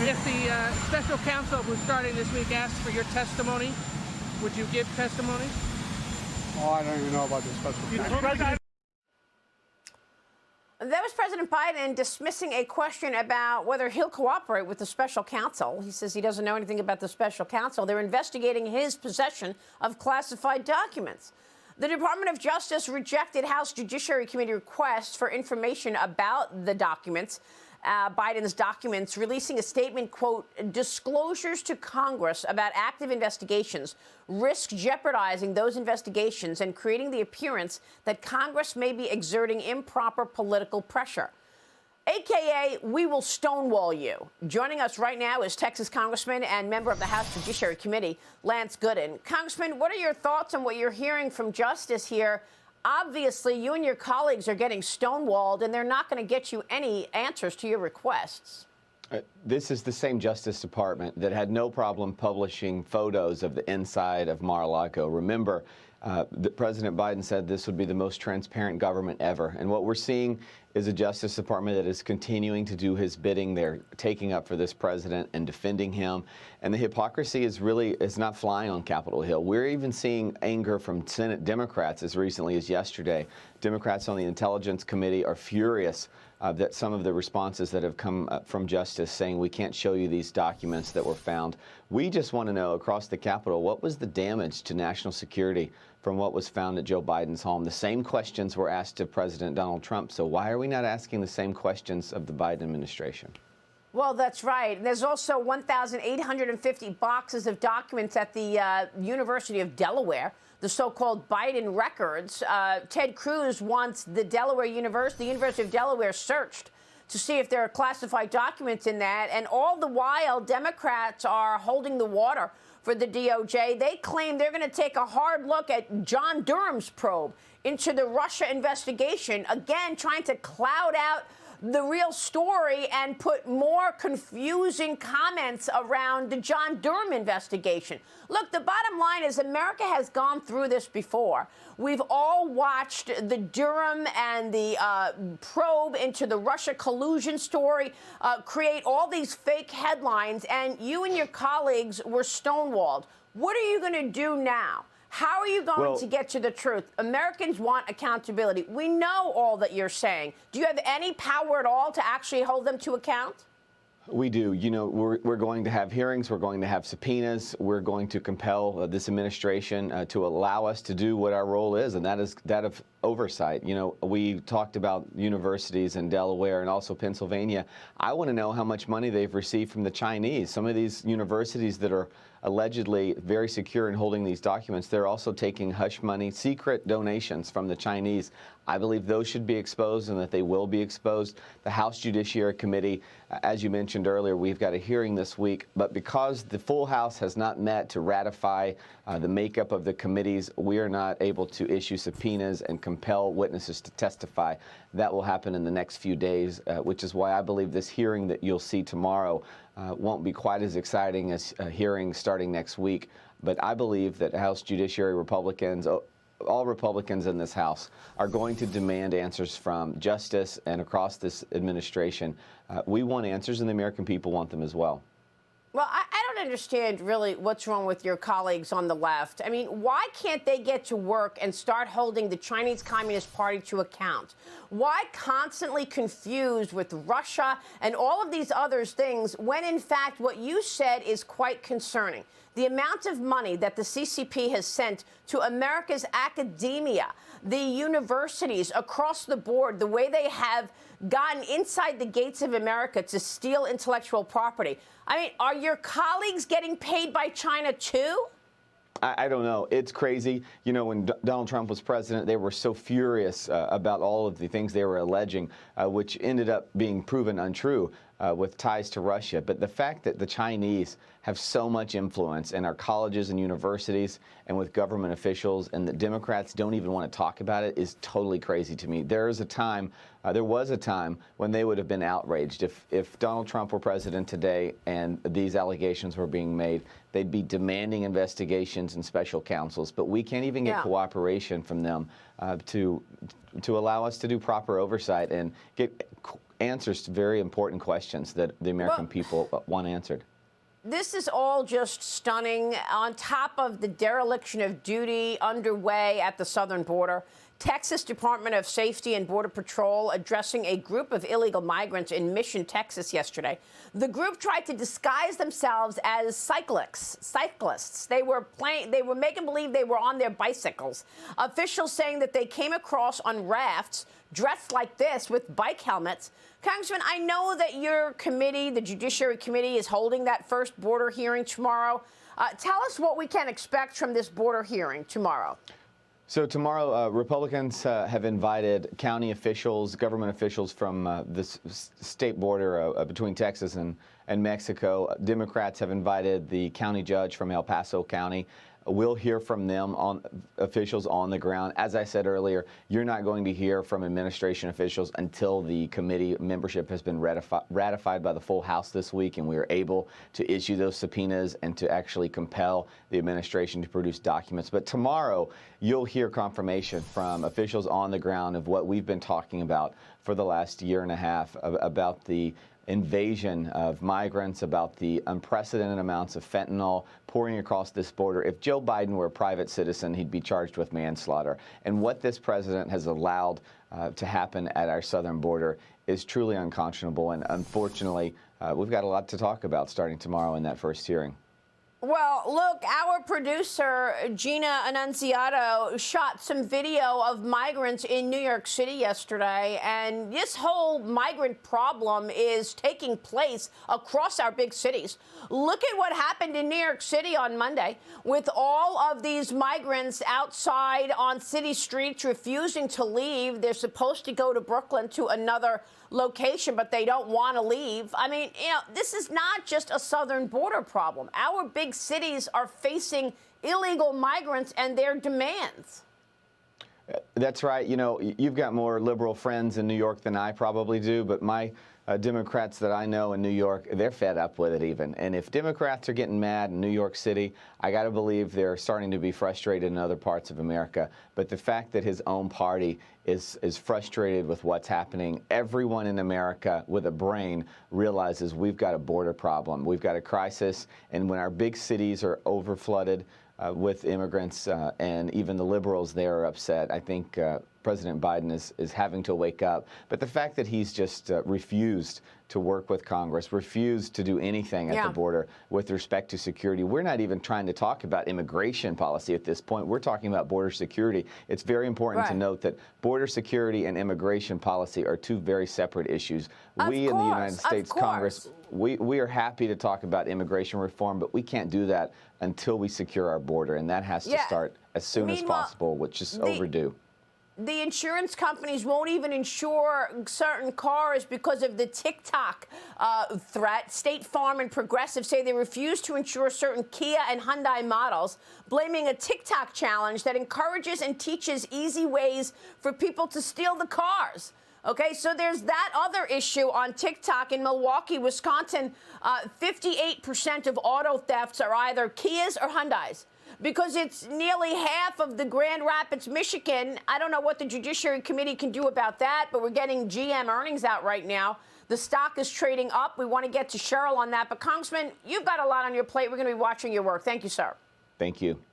If the special counsel who's starting this week asks for your testimony, would you give testimony? Oh, I don't even know about the special counsel. That was President Biden dismissing a question about whether he'll cooperate with the special counsel. He says he doesn't know anything about the special counsel. They're investigating his possession of classified documents. The Department of Justice rejected House Judiciary Committee requests for information about the documents. Biden's documents, releasing a statement, quote, disclosures to Congress about active investigations risk jeopardizing those investigations and creating the appearance that Congress may be exerting improper political pressure. AKA, we will stonewall you. Joining us right now is Texas Congressman and member of the House Judiciary Committee, Lance Gooden. Congressman, what are your thoughts on what you're hearing from Justice here? Obviously, you and your colleagues are getting stonewalled, and they're not going to get you any answers to your requests. This is the same Justice Department that had no problem publishing photos of the inside of Mar-a-Lago. Remember, President Biden said this would be the most transparent government ever. And what we're seeing is a Justice Department that is continuing to do his bidding. They're taking up for this president and defending him. And the hypocrisy is not flying on Capitol Hill. We're even seeing anger from Senate Democrats as recently as yesterday. Democrats on the Intelligence Committee are furious that some of the responses that have come from Justice saying we can't show you these documents that were found. We just want to know across the Capitol, what was the damage to national security from what was found at Joe Biden's home? The same questions were asked of President Donald Trump. So why are we not asking the same questions of the Biden administration? Well, that's right. There's also 1,850 boxes of documents at the University of Delaware, the so-called Biden records. Ted Cruz wants the University of Delaware searched to see if there are classified documents in that. And all the while, Democrats are holding the water for the DOJ. They claim they're going to take a hard look at John Durham's probe into the Russia investigation, again, trying to cloud out the real story and put more confusing comments around the John Durham investigation. Look, the bottom line is America has gone through this before. We've all watched the Durham and the probe into the Russia collusion story create all these fake headlines, and you and your colleagues were stonewalled. What are you going to do now? How are you going to get to the truth? Americans want accountability. We know all that you're saying. Do you have any power at all to actually hold them to account? We do. You know, we're going to have hearings. We're going to have subpoenas. We're going to compel this administration to allow us to do what our role is, and that is that of oversight. You know, we talked about universities in Delaware and also Pennsylvania. I want to know how much money they've received from the Chinese. Some of these universities that are allegedly very secure in holding these documents, they're also taking hush money, secret donations from the Chinese. I believe those should be exposed and that they will be exposed. The House Judiciary Committee, as you mentioned earlier, we've got a hearing this week, but because the full House has not met to ratify the makeup of the committees, we are not able to issue subpoenas and compel witnesses to testify. That will happen in the next few days, which is why I believe this hearing that you'll see tomorrow won't be quite as exciting as a hearing starting next week. But I believe that House Judiciary Republicans, all Republicans in this House, are going to demand answers from Justice and across this administration. We want answers, and the American people want them as well. Well, I don't understand really what's wrong with your colleagues on the left. I mean, why can't they get to work and start holding the Chinese Communist Party to account? Why constantly confused with Russia and all of these other things when, in fact, what you said is quite concerning? The amount of money that the CCP has sent to America's academia, the universities across the board, the way they have gotten inside the gates of America to steal intellectual property. I mean, are your colleagues getting paid by China too? I don't know. It's crazy. You know, when Donald Trump was president, they were so furious about all of the things they were alleging, which ended up being proven untrue with ties to Russia. But the fact that the Chinese have so much influence in our colleges and universities and with government officials, and that Democrats don't even want to talk about it, is totally crazy to me. There was a time when they would have been outraged. If Donald Trump were president today and these allegations were being made, they'd be demanding investigations and special counsels. But we can't even get cooperation from them to allow us to do proper oversight and get answers to very important questions that the American people want answered. This is all just stunning. On top of the dereliction of duty underway at the southern border, Texas Department of Safety and Border Patrol addressing a group of illegal migrants in Mission, Texas yesterday. The group tried to disguise themselves as cyclists. They were making believe they were on their bicycles. Officials saying that they came across on rafts dressed like this with bike helmets. Congressman, I know that your committee, the Judiciary Committee, is holding that first border hearing tomorrow. Tell us what we can expect from this border hearing tomorrow. So tomorrow, Republicans have invited county officials, government officials from the state border between Texas and Mexico. Democrats have invited the county judge from El Paso County. We'll hear from them, officials on the ground. As I said earlier, you're not going to hear from administration officials until the committee membership has been ratified by the full House this week, and we are able to issue those subpoenas and to actually compel the administration to produce documents. But tomorrow, you'll hear confirmation from officials on the ground of what we've been talking about for the last year and a half, about the invasion of migrants, about the unprecedented amounts of fentanyl pouring across this border. If Joe Biden were a private citizen, he'd be charged with manslaughter. And what this president has allowed to happen at our southern border is truly unconscionable. And unfortunately, we've got a lot to talk about starting tomorrow in that first hearing. Well, look, our producer, Gina Annunziato, shot some video of migrants in New York City yesterday, and this whole migrant problem is taking place across our big cities. Look at what happened in New York City on Monday with all of these migrants outside on city streets refusing to leave. They're supposed to go to Brooklyn to another location, but they don't want to leave. I mean, this is not just a southern border problem. Our big cities are facing illegal migrants and their demands. That's right. You know, you've got more liberal friends in New York than I probably do, but my Democrats that I know in New York, they're fed up with it even. And if Democrats are getting mad in New York City, I got to believe they're starting to be frustrated in other parts of America. But the fact that his own party is frustrated with what's happening, everyone in America with a brain realizes we've got a border problem. We've got a crisis. And when our big cities are overflooded with immigrants, and even the liberals there are upset, I think President Biden is having to wake up. But the fact that he's just refused to work with Congress, refused to do anything at the border with respect to security. We're not even trying to talk about immigration policy at this point. We're talking about border security. It's very important to note that border security and immigration policy are two very separate issues. We in the United States Congress, we are happy to talk about immigration reform, but we can't do that until we secure our border, and that has to start as soon as possible, which is overdue. The insurance companies won't even insure certain cars because of the TikTok threat. State Farm and Progressive say they refuse to insure certain Kia and Hyundai models, blaming a TikTok challenge that encourages and teaches easy ways for people to steal the cars. Okay, so there's that other issue on TikTok. In Milwaukee, Wisconsin, 58% of auto thefts are either Kias or Hyundais. Because it's nearly half of the Grand Rapids, Michigan. I don't know what the Judiciary Committee can do about that, but we're getting GM earnings out right now. The stock is trading up. We want to get to Cheryl on that. But, Congressman, you've got a lot on your plate. We're going to be watching your work. Thank you, sir. Thank you.